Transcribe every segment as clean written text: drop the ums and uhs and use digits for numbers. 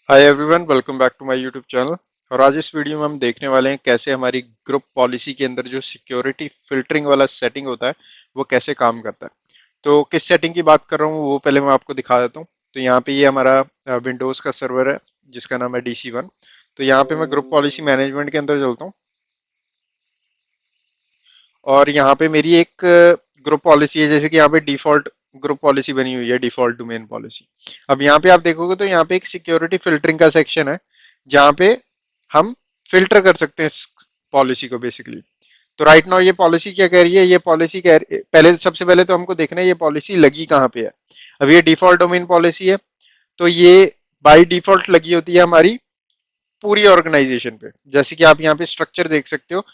Hi everyone, welcome back to my YouTube channel. और आज इस वीडियो में हम देखने वाले हैं कैसे हमारी ग्रुप पॉलिसी के अंदर जो सिक्योरिटी फिल्टरिंग वाला सेटिंग होता है वो कैसे काम करता है। तो किस सेटिंग की बात कर रहा हूँ वो पहले मैं आपको दिखा देता हूँ। तो यहाँ पे ये हमारा विंडोज का सर्वर है जिसका नाम है DC1। तो यहाँ पे मैं ग्रुप पॉलिसी मैनेजमेंट के अंदर चलता हूँ और यहाँ पे मेरी एक ग्रुप पॉलिसी है, जैसे कि यहाँ पे डिफॉल्ट ग्रुप पॉलिसी बनी हुई है, डिफॉल्ट डोमेन पॉलिसी। अब यहाँ पे आप देखोगे तो यहाँ पे एक सिक्योरिटी फिल्टरिंग का सेक्शन है जहाँ पे हम फिल्टर कर सकते हैं इस पॉलिसी को बेसिकली। तो राइट नाउ ये पॉलिसी क्या कह रही है, ये पॉलिसी कह पहले सबसे पहले तो हमको देखना है ये पॉलिसी लगी कहाँ पे है। अब ये डिफॉल्ट डोमेन पॉलिसी है, तो ये बाय डिफॉल्ट लगी होती है हमारी पूरी ऑर्गेनाइजेशन पे। जैसे कि आप यहाँ पे स्ट्रक्चर देख सकते हो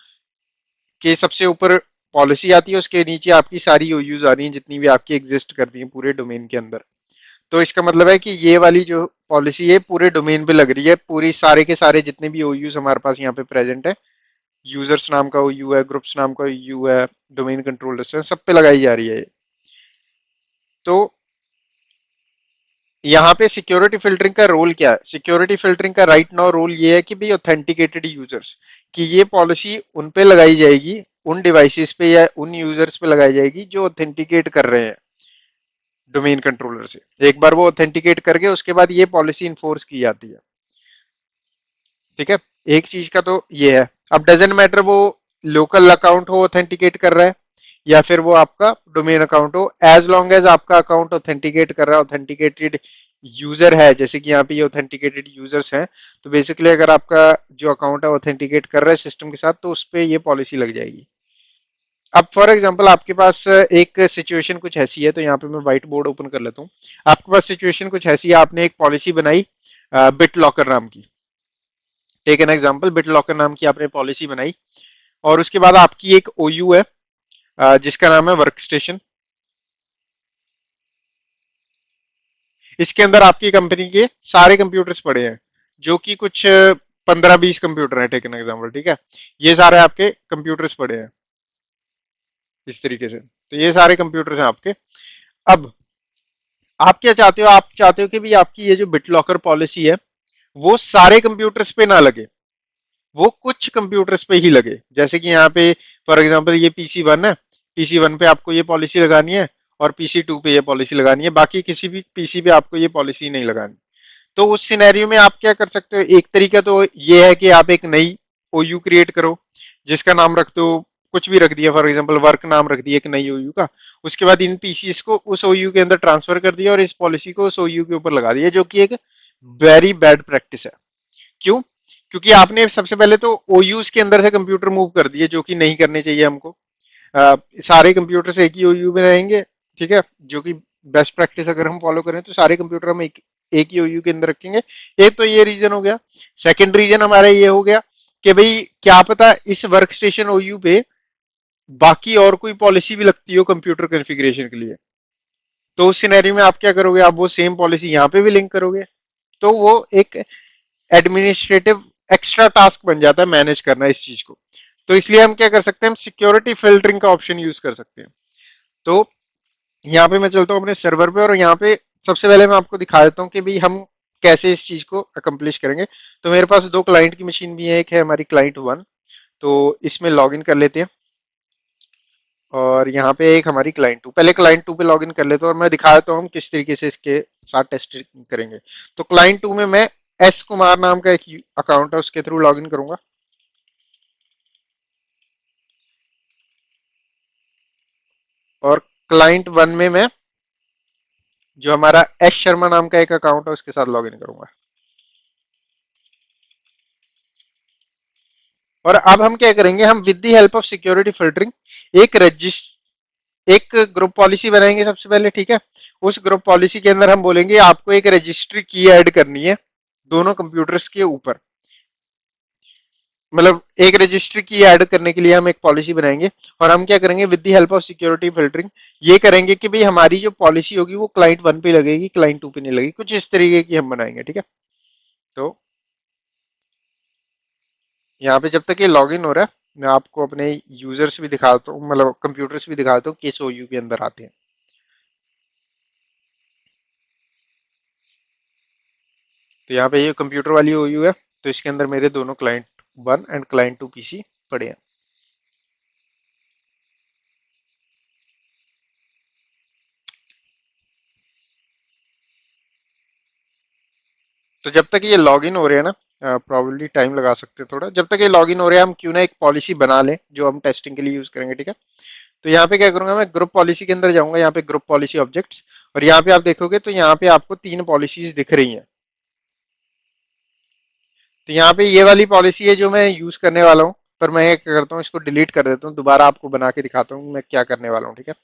कि सबसे ऊपर पॉलिसी आती है, उसके नीचे आपकी सारी ओयूज आ रही हैं जितनी भी आपकी एग्जिस्ट करती हैं पूरे डोमेन के अंदर। तो इसका मतलब है कि ये वाली जो पॉलिसी है पूरे डोमेन पे लग रही है, पूरी सारे के सारे जितने भी ओयूज हमारे पास यहाँ पे प्रेजेंट है, यूजर्स नाम का ओयू है, ग्रुप्स नाम का ओयू है, डोमेन कंट्रोलर्स है, सब पे लगाई जा रही है। तो यहाँ पे सिक्योरिटी फिल्टरिंग का रोल क्या है? सिक्योरिटी फिल्टरिंग का राइट नाउ रोल ये है कि भाई ऑथेंटिकेटेड यूजर्स कि ये पॉलिसी उन पे लगाई जाएगी, उन डिवाइसेस पे या उन यूजर्स पे लगाई जाएगी जो ऑथेंटिकेट कर रहे हैं डोमेन कंट्रोलर से। एक बार वो ऑथेंटिकेट करके उसके बाद ये पॉलिसी इन्फोर्स की जाती है। ठीक है, एक चीज का तो ये है। अब डजेंट मैटर वो लोकल अकाउंट हो ऑथेंटिकेट कर रहा है या फिर वो आपका डोमेन अकाउंट हो, एज लॉन्ग एज आपका अकाउंट ऑथेंटिकेट कर रहा है, ऑथेंटिकेटेड यूजर है, जैसे कि यहाँ पे ये ऑथेंटिकेटेड यूजर्स हैं। तो बेसिकली अगर आपका जो अकाउंट है ऑथेंटिकेट कर रहा है सिस्टम के साथ तो उस पर ये पॉलिसी लग जाएगी। अब फॉर एग्जांपल आपके पास एक सिचुएशन कुछ ऐसी है, तो यहाँ पे मैं व्हाइट बोर्ड ओपन कर लेता हूँ। आपके पास सिचुएशन कुछ ऐसी है, आपने एक पॉलिसी बनाई बिट लॉकर नाम की। Take an example, BitLocker नाम की आपने पॉलिसी बनाई और उसके बाद आपकी एक ओयू है जिसका नाम है वर्क स्टेशन। इसके अंदर आपकी कंपनी के सारे कंप्यूटर्स पड़े हैं जो कि कुछ 15-20 कंप्यूटर है, टेक एन एग्जांपल। ठीक है, ये सारे आपके कंप्यूटर्स पड़े हैं इस तरीके से। तो ये सारे कंप्यूटर्स हैं आपके। अब आप क्या चाहते हो? आप चाहते हो कि भी आपकी ये जो बिट लॉकर पॉलिसी है वो सारे कंप्यूटर्स पे ना लगे, वो कुछ कंप्यूटर्स पे ही लगे। जैसे कि यहाँ पे फॉर एग्जांपल ये PC1 है, PC1 पे आपको ये पॉलिसी लगानी है और PC2 पे ये पॉलिसी लगानी है, बाकी किसी भी पीसी पे आपको ये पॉलिसी नहीं लगानी। तो उस सिनेरियो में आप क्या कर सकते हो? एक तरीका तो ये है कि आप एक नई ओयू क्रिएट करो जिसका नाम रख दो, कुछ भी रख दिया, फॉर एग्जांपल वर्क नाम रख दिया एक नई ओयू का। उसके बाद इन पीसीस को उस ओयू के अंदर ट्रांसफर कर दिया और इस पॉलिसी को उस ओयू के ऊपर लगा दिया, जो कि एक वेरी बैड प्रैक्टिस है। क्यों? क्योंकि आपने सबसे पहले तो ओयूज के अंदर से कंप्यूटर मूव कर दिए, जो कि नहीं करने चाहिए हमको। सारे कंप्यूटर एक ही ओयू में रहेंगे। ठीक है, जो कि बेस्ट प्रैक्टिस अगर हम फॉलो करें तो सारे कंप्यूटर हम एक ही ओयू के अंदर रखेंगे। एक तो ये रीजन हो गया। सेकंड रीजन हमारा ये हो गया कि भाई क्या पता इस वर्क स्टेशन ओयू पे बाकी और कोई पॉलिसी भी लगती हो कंप्यूटर कॉन्फ़िगरेशन के लिए। तो उस सिनेरियो में आप क्या करोगे? आप वो सेम पॉलिसी यहाँ पे भी लिंक करोगे। तो वो एक एडमिनिस्ट्रेटिव एक्स्ट्रा टास्क बन जाता है मैनेज करना इस चीज को। तो इसलिए हम क्या कर सकते हैं? हम सिक्योरिटी फिल्टरिंग का ऑप्शन यूज कर सकते हैं। तो यहाँ पे मैं चलता हूँ अपने सर्वर पे और यहाँ पे सबसे पहले मैं आपको दिखा देता हूँ कि भाई हम कैसे इस चीज को अकम्प्लिश करेंगे। तो मेरे पास दो क्लाइंट की मशीन भी है, एक है हमारी क्लाइंट 1। तो इसमें लॉग इन कर लेते हैं और यहाँ पे एक हमारी क्लाइंट 2, पहले क्लाइंट 2 पे लॉग इन कर लेते हैं और मैं दिखा देता हूँ हम किस तरीके से इसके साथ टेस्टिंग करेंगे। तो क्लाइंट 2 में मैं एस कुमार नाम का एक अकाउंट है उसके थ्रू लॉग इन करूंगा और क्लाइंट 1 में मैं जो हमारा एस शर्मा नाम का एक अकाउंट है उसके साथ लॉग इन करूंगा। और अब हम क्या करेंगे? हम with the help of security filtering एक रजिस्ट एक ग्रुप पॉलिसी बनाएंगे सबसे पहले। ठीक है, उस ग्रुप पॉलिसी के अंदर हम बोलेंगे आपको एक रजिस्ट्री की ऐड करनी है दोनों कंप्यूटर्स के ऊपर। मतलब एक रजिस्ट्री की ऐड करने के लिए हम एक पॉलिसी बनाएंगे और हम क्या करेंगे? With the help of security filtering ये करेंगे कि भाई हमारी जो पॉलिसी होगी वो क्लाइंट 1 पे लगेगी, क्लाइंट 2 पे नहीं लगेगी, कुछ इस तरीके की हम बनाएंगे। ठीक है, तो यहाँ पे जब तक ये लॉग इन हो रहा है मैं आपको अपने यूजर्स भी दिखाता हूँ, मतलब कंप्यूटर्स भी दिखाता हूँ किस ओयू के अंदर आते हैं। तो यहाँ पे ये कंप्यूटर वाली ओयू है, तो इसके अंदर मेरे दोनों क्लाइंट 1 एंड क्लाइंट 2 पीसी पड़े हैं। तो जब तक ये लॉगिन हो रहे हैं ना, प्रॉब्लली टाइम लगा सकते हैं थोड़ा, जब तक ये लॉगिन हो रहे हैं हम क्यों ना एक पॉलिसी बना लें जो हम टेस्टिंग के लिए यूज करेंगे, ठीक है। तो यहाँ पे क्या करूंगा, मैं ग्रुप पॉलिसी के अंदर जाऊंगा, यहाँ पे ग्रुप पॉलिसी ऑब्जेक्ट्स, और यहाँ पे आप देखोगे तो यहाँ पे आपको 3 पॉलिसीज दिख रही हैं। तो यहाँ पे ये वाली पॉलिसी है जो मैं यूज करने वाला हूँ, पर मैं क्या करता हूँ, इसको डिलीट कर देता हूँ, दोबारा आपको बना के दिखाता हूँ मैं क्या करने वाला हूँ, ठीक है।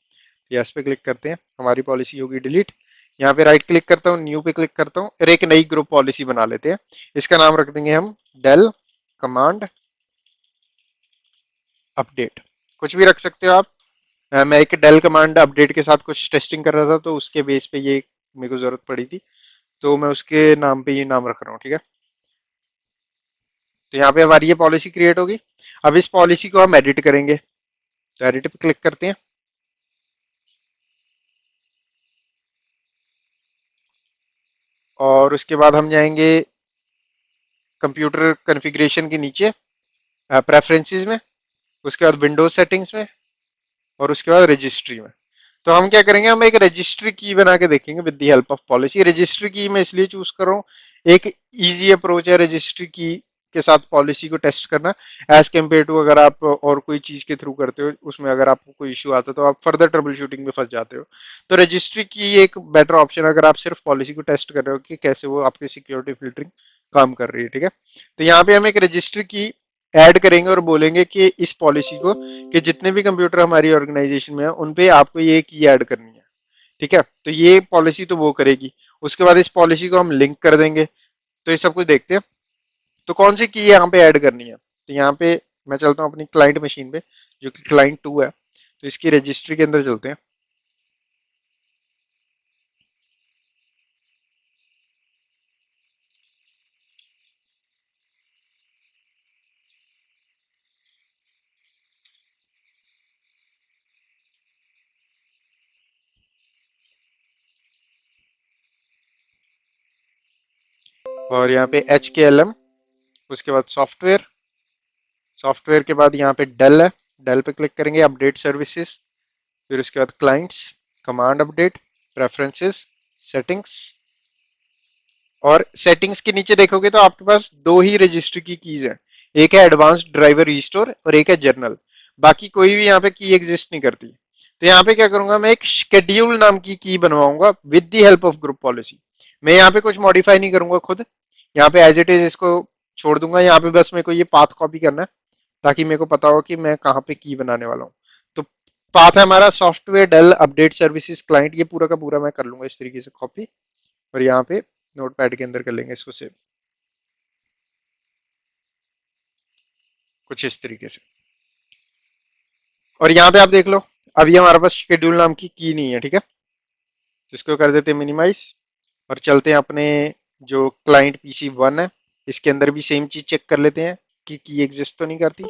यस पे क्लिक करते हैं, हमारी पॉलिसी होगी डिलीट। यहाँ पे राइट क्लिक करता हूँ, न्यू पे क्लिक करता हूँ, और एक नई ग्रुप पॉलिसी बना लेते हैं। इसका नाम रख देंगे हम डेल कमांड अपडेट, कुछ भी रख सकते हो आप। मैं एक डेल कमांड अपडेट के साथ कुछ टेस्टिंग कर रहा था, तो उसके बेस पे ये मेरे को जरूरत पड़ी थी, तो मैं उसके नाम पे ये नाम रख रहा हूँ, ठीक है। तो यहाँ पे हमारी ये पॉलिसी क्रिएट होगी। अब इस पॉलिसी को हम एडिट करेंगे, तो एडिट पे क्लिक करते हैं, और उसके बाद हम जाएंगे कंप्यूटर कॉन्फ़िगरेशन के नीचे, प्रेफरेंसेस में, उसके बाद विंडोज सेटिंग्स में, और उसके बाद रजिस्ट्री में। तो हम क्या करेंगे, हम एक रजिस्ट्री की बना के देखेंगे with the help of policy. Registry की मैं इसलिए चूज कर रहा हूँ, एक इजी अप्रोच है रजिस्ट्री की के साथ पॉलिसी को टेस्ट करना, एज कम्पेयर टू अगर आप और कोई चीज के थ्रू करते हो, उसमें अगर आपको कोई इश्यू आता है तो आप फर्दर ट्रबल शूटिंग में फंस जाते हो। तो रजिस्ट्री की एक बेटर ऑप्शन अगर आप सिर्फ पॉलिसी को टेस्ट कर रहे हो कि कैसे वो आपकी सिक्योरिटी फिल्टरिंग काम कर रही है, ठीक है। तो यहाँ पे हम एक रजिस्ट्री की ऐड करेंगे और बोलेंगे कि इस पॉलिसी को, कि जितने भी कंप्यूटर हमारी ऑर्गेनाइजेशन में है उन पे आपको ये की ऐड करनी है, ठीक है। तो ये पॉलिसी तो वो करेगी। उसके बाद इस पॉलिसी को हम लिंक कर देंगे। तो ये सब कुछ देखते हैं। तो कौन सी की यहाँ पे ऐड करनी है, तो यहाँ पे मैं चलता हूँ अपनी क्लाइंट मशीन पे, जो कि क्लाइंट 2 है। तो इसकी रजिस्ट्री के अंदर चलते हैं, और यहाँ पे HKLM, उसके बाद सॉफ्टवेयर, सॉफ्टवेयर के बाद यहाँ पे डेल है, डेल पे क्लिक करेंगे, अपडेट सर्विसेज, फिर उसके बाद clients, command update, preferences, settings. और सेटिंग्स के नीचे देखोगे तो आपके पास दो ही रजिस्टर की कीज है, एक है एडवांस्ड ड्राइवर रिस्टोर और एक है जर्नल। बाकी कोई भी यहाँ पे की एग्जिस्ट नहीं करती। तो यहाँ पे क्या करूंगा, मैं एक शेड्यूल नाम की बनवाऊंगा with the help of group policy. मैं यहाँ पे कुछ मॉडिफाई नहीं करूंगा खुद, यहाँ पे एज इट इज इसको छोड़ दूंगा। यहाँ पे बस मेरे को ये पाथ कॉपी करना है, ताकि मेरे को पता हो कि मैं कहाँ पे की बनाने वाला हूँ। तो पाथ है हमारा software Dell update services client, ये पूरा का पूरा मैं कर लूंगा इस तरीके से कॉपी, और यहाँ पे नोटपैड के अंदर कर लेंगे इसको सेव, कुछ इस तरीके से। और यहाँ पे आप देख लो, अभी हमारे पास शेड्यूल नाम की नहीं है, ठीक है। तो इसको कर देते हैं मिनिमाइज, और चलते हैं अपने जो क्लाइंट PC 1 है, इसके अंदर भी सेम चीज चेक कर लेते हैं कि की एग्जिस्ट तो नहीं करती।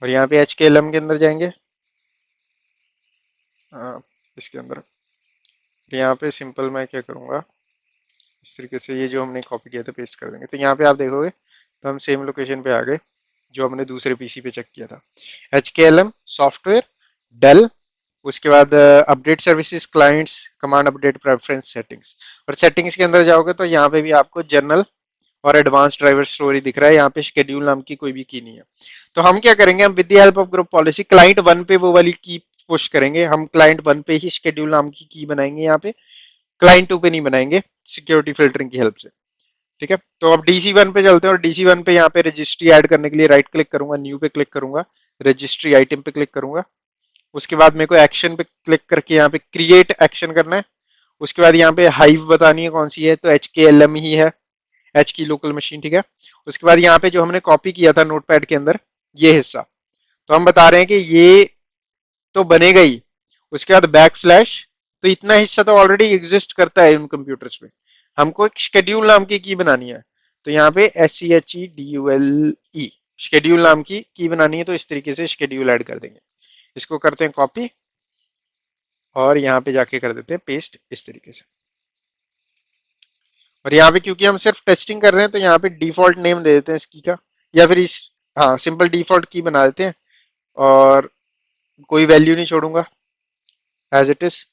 और यहाँ पे HKLM के अंदर जाएंगे, इसके अंदर, यहाँ पे सिंपल मैं क्या करूँगा, इस तरीके से ये जो हमने कॉपी किया था पेस्ट कर देंगे। तो यहाँ पे आप देखोगे तो हम सेम लोकेशन पे आ गए जो हमने दूसरे पीसी पे चेक किया था। HKLM सॉफ्टवेयर डेल, उसके बाद update services clients, command update preference settings. और सेटिंग्स के अंदर जाओगे तो यहाँ पे भी आपको जनरल और एडवांस ड्राइवर स्टोरी दिख रहा है, यहाँ पे शेड्यूल नाम की कोई भी की नहीं है। तो हम क्या करेंगे, हम with the help of group policy client 1 पे वो वाली की पुश करेंगे। हम क्लाइंट 1 पे ही शेड्यूल नाम की बनाएंगे, यहाँ पे क्लाइंट 2 पे नहीं बनाएंगे, सिक्योरिटी फिल्टरिंग की हेल्प से, ठीक है। तो अब DC 1 पे चलते हैं, और DC 1 पे यहाँ पे रजिस्ट्री ऐड करने के लिए राइट क्लिक करूंगा, न्यू पे क्लिक करूंगा, रजिस्ट्री आइटम पे क्लिक करूंगा। उसके बाद मेरे को एक्शन पे क्लिक करके यहाँ पे क्रिएट एक्शन करना है। उसके बाद यहाँ पे हाइव बतानी है कौन सी है, तो HKLM ही है, एच की लोकल मशीन, ठीक है। उसके बाद यहाँ पे जो हमने कॉपी किया था नोटपैड के अंदर, ये हिस्सा, तो हम बता रहे हैं कि ये तो बनेगा ही। उसके बाद बैक स्लैश, तो इतना हिस्सा तो ऑलरेडी एग्जिस्ट करता है उन कंप्यूटर्स पे, हमको एक शेड्यूल नाम की बनानी है। तो यहाँ पे SCHEDULE शेड्यूल नाम की बनानी है, तो इस तरीके से शेड्यूल ऐड कर देंगे। इसको करते हैं कॉपी और यहाँ पे जाके कर देते हैं पेस्ट इस तरीके से। और यहाँ पे क्योंकि हम सिर्फ टेस्टिंग कर रहे हैं तो यहाँ पे डिफॉल्ट नेम दे देते हैं इस की का, या फिर इस, हाँ सिंपल डिफॉल्ट की बना देते हैं और कोई वैल्यू नहीं छोड़ूंगा, as it is,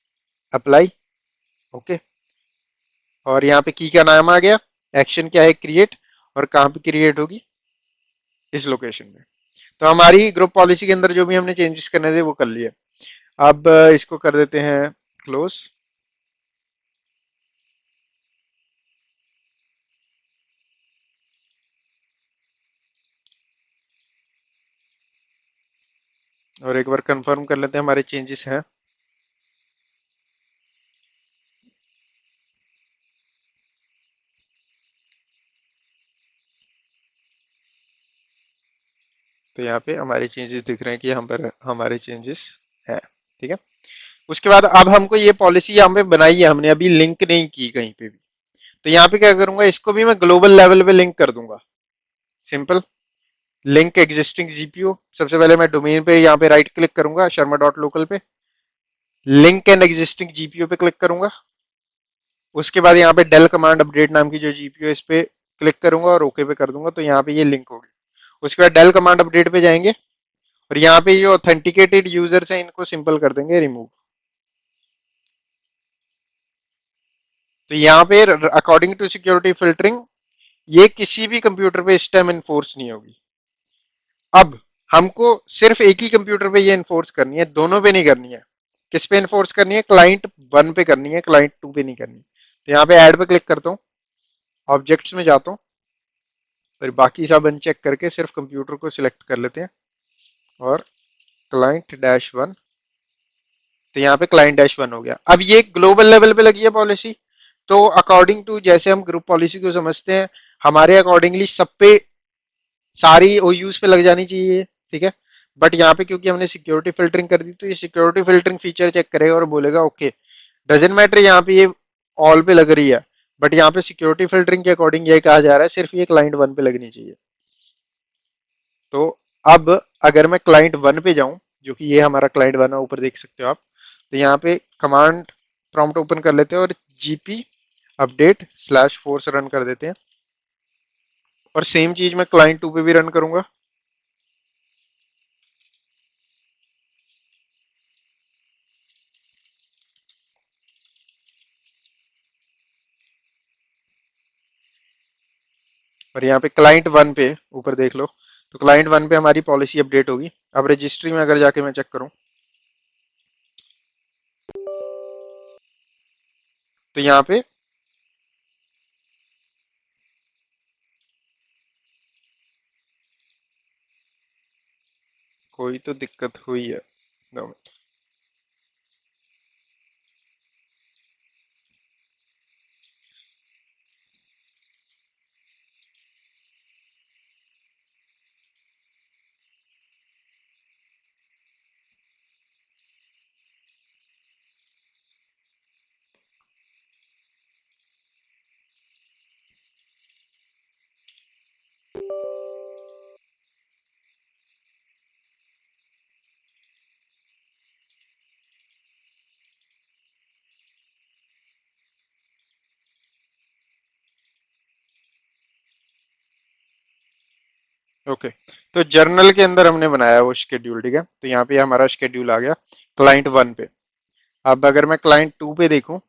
apply, okay. और यहाँ पे की का नाम आ गया, एक्शन क्या है क्रिएट, और कहाँ पे क्रिएट होगी, इस लोकेशन में। तो हमारी ग्रुप पॉलिसी के अंदर जो भी हमने चेंजेस करने थे वो कर लिए। अब इसको कर देते हैं क्लोज। और एक बार कंफर्म कर लेते हैं हमारे चेंजेस हैं। तो यहाँ पे हमारे चेंजेस दिख रहे हैं कि यहाँ पर हमारे चेंजेस हैं, ठीक है। उसके बाद अब हमको ये पॉलिसी यहाँ पे बनाई है हमने, अभी लिंक नहीं की कहीं पे भी। तो यहाँ पे क्या करूंगा, इसको भी मैं ग्लोबल लेवल पे लिंक कर दूंगा। Simple, link existing GPU. सबसे पहले मैं डोमेन पे यहाँ पे राइट क्लिक करूंगा शर्मा डॉट लोकल पे, लिंक एंड एग्जिस्टिंग जीपीयू पे क्लिक करूंगा। उसके बाद यहाँ पे डेल कमांड अपडेट नाम की जो जीपीयू है इस पे क्लिक करूंगा और ओके पे कर दूंगा, तो यहाँ पे ये लिंक होगी। उसके बाद डेल कमांड अपडेट पे जाएंगे और यहाँ पे जो ऑथेंटिकेटेड यूजर्स हैं इनको सिंपल कर देंगे रिमूव। तो यहाँ पे अकॉर्डिंग टू सिक्योरिटी फिल्टरिंग ये किसी भी कंप्यूटर पे इस टाइम इन्फोर्स नहीं होगी। अब हमको सिर्फ एक ही कंप्यूटर पे ये इन्फोर्स करनी है, दोनों पे नहीं करनी है। किस पे इन्फोर्स करनी है, क्लाइंट 1 पे करनी है, क्लाइंट 2 पे नहीं करनी। तो यहाँ पे ऐड पे क्लिक करता हूँ, ऑब्जेक्ट्स में जाता हूँ, फिर बाकी सब अनचेक करके सिर्फ कंप्यूटर को सिलेक्ट कर लेते हैं और क्लाइंट-1। तो यहाँ पे क्लाइंट-1 हो गया। अब ये ग्लोबल लेवल पे लगी है पॉलिसी, तो अकॉर्डिंग टू जैसे हम ग्रुप पॉलिसी को समझते हैं, हमारे अकॉर्डिंगली सब पे सारी ओयूज पे लग जानी चाहिए, ठीक है। बट यहाँ पे क्योंकि हमने सिक्योरिटी फिल्टरिंग कर दी, तो ये सिक्योरिटी फिल्टरिंग फीचर चेक करेगा और बोलेगा ओके, डजेंट मैटर यहाँ पे ये ऑल पे लग रही है, बट यहाँ पे सिक्योरिटी फिल्टरिंग के अकॉर्डिंग ये कहा जा रहा है सिर्फ ये क्लाइंट 1 पे लगनी चाहिए। तो अब अगर मैं क्लाइंट 1 पे जाऊं, जो कि ये हमारा क्लाइंट 1 है, ऊपर देख सकते हो आप, तो यहाँ पे कमांड प्रॉम्प्ट ओपन कर लेते हैं और GP update slash force run कर देते हैं। और सेम चीज मैं क्लाइंट 2 पे भी रन करूंगा। और यहाँ पे क्लाइंट 1 पे ऊपर देख लो, तो क्लाइंट 1 पे हमारी पॉलिसी अपडेट होगी। अब रजिस्ट्री में अगर जाके मैं चेक करूं, तो यहाँ पे कोई तो दिक्कत हुई है। दो मिनट। ओके, तो जर्नल के अंदर हमने बनाया वो शेड्यूल, ठीक है। तो यहाँ पे हमारा शेड्यूल आ गया क्लाइंट 1 पे। अब अगर मैं क्लाइंट 2 पे देखूं,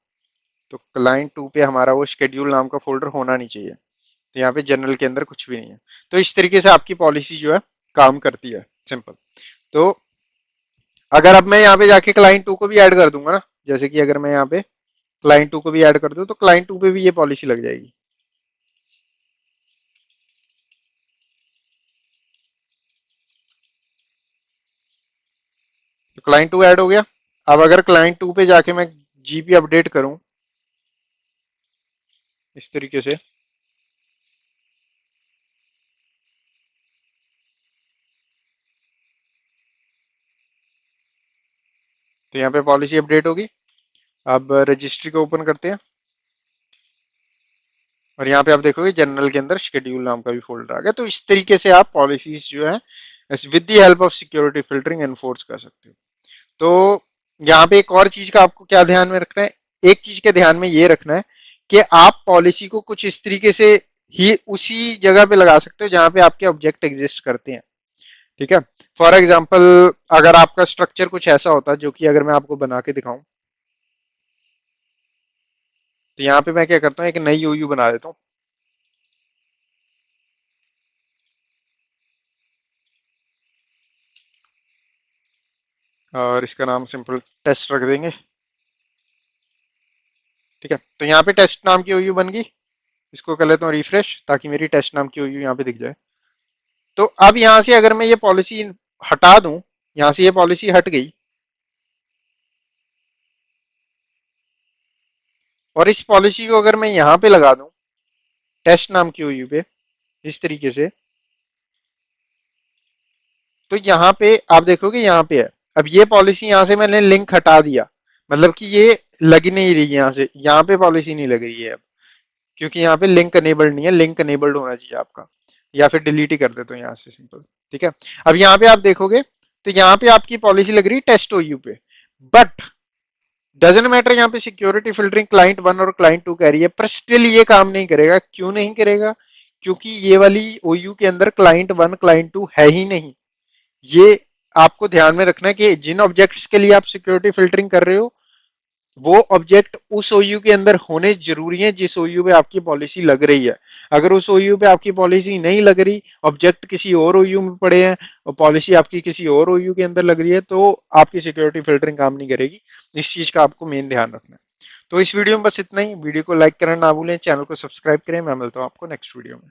तो क्लाइंट 2 पे हमारा वो शेड्यूल नाम का फोल्डर होना नहीं चाहिए। तो यहाँ पे जनरल के अंदर कुछ भी नहीं है। तो इस तरीके से आपकी पॉलिसी जो है काम करती है, सिंपल। तो अगर अब मैं यहाँ पे जाके क्लाइंट 2 को भी ऐड कर दूंगा ना, जैसे कि अगर मैं यहाँ पे क्लाइंट 2 को भी ऐड कर दूं, तो क्लाइंट 2 पे भी ये पॉलिसी लग जाएगी। तो क्लाइंट 2 ऐड हो गया। अब अगर क्लाइंट 2 पे जाके मैं जीपी अपडेट करूं इस तरीके से, तो यहाँ पे पॉलिसी अपडेट होगी। अब रजिस्ट्री को ओपन करते हैं और यहाँ पे आप देखोगे जनरल के अंदर शेड्यूल नाम का भी फोल्डर आ गया। तो इस तरीके से आप पॉलिसीज जो है with the help of security filtering enforce कर सकते हो। तो यहाँ पे एक और चीज का आपको क्या ध्यान में रखना है, एक चीज के ध्यान में ये रखना है कि आप पॉलिसी को कुछ इस तरीके से ही उसी जगह पे लगा सकते हो जहां पे आपके ऑब्जेक्ट एग्जिस्ट करते हैं। ठीक है। फॉर एग्जाम्पल अगर आपका स्ट्रक्चर कुछ ऐसा होता है, जो कि अगर मैं आपको बना के दिखाऊं, तो यहाँ पे मैं क्या करता हूँ, एक नई ओयू बना देता हूँ। और इसका नाम सिंपल टेस्ट रख देंगे। ठीक है। तो यहाँ पे टेस्ट नाम की ओयू बन गई। इसको कर लेता हूँ रिफ्रेश, ताकि मेरी टेस्ट नाम की ओयू यहाँ पे दिख जाए। तो अब यहाँ से अगर मैं ये पॉलिसी हटा दूं, यहाँ से ये पॉलिसी हट गई, और इस पॉलिसी को अगर मैं यहाँ पे लगा दूं टेस्ट नाम की ओयू पे इस तरीके से, तो यहाँ पे आप देखोगे यहाँ पे है। अब ये पॉलिसी यहाँ से मैंने लिंक हटा दिया, मतलब कि ये लग ही नहीं रही है, यहाँ से यहाँ पे पॉलिसी नहीं लग रही है अब, क्योंकि यहाँ पे लिंक अनेबल्ड नहीं है। लिंक अनेबल्ड होना चाहिए आपका, या फिर डिलीट ही कर देता हूँ यहाँ से सिंपल। ठीक है। अब यहाँ पे आप देखोगे तो यहाँ पे आपकी पॉलिसी लग रही है टेस्ट ओयू पे, बट डजंट मैटर यहाँ पे सिक्योरिटी फिल्टरिंग क्लाइंट वन और क्लाइंट टू कह रही है, पर स्टिल ये काम नहीं करेगा। क्यों नहीं करेगा? क्योंकि ये वाली ओयू के अंदर क्लाइंट वन क्लाइंट टू है ही नहीं। ये आपको ध्यान में रखना है कि जिन ऑब्जेक्ट्स के लिए आप सिक्योरिटी फिल्टरिंग कर रहे हो, वो ऑब्जेक्ट उस ओयू के अंदर होने जरूरी है जिस ओयू पे आपकी पॉलिसी लग रही है। अगर उस ओयू पे आपकी पॉलिसी नहीं लग रही, ऑब्जेक्ट किसी और ओयू में पड़े हैं और पॉलिसी आपकी किसी और ओयू के अंदर लग रही है, तो आपकी सिक्योरिटी फिल्टरिंग काम नहीं करेगी। इस चीज का आपको मेन ध्यान रखना है। तो इस वीडियो में बस इतना ही। वीडियो को लाइक करना ना भूलें, चैनल को सब्सक्राइब करें। मैं मिलता हूँ आपको नेक्स्ट वीडियो में।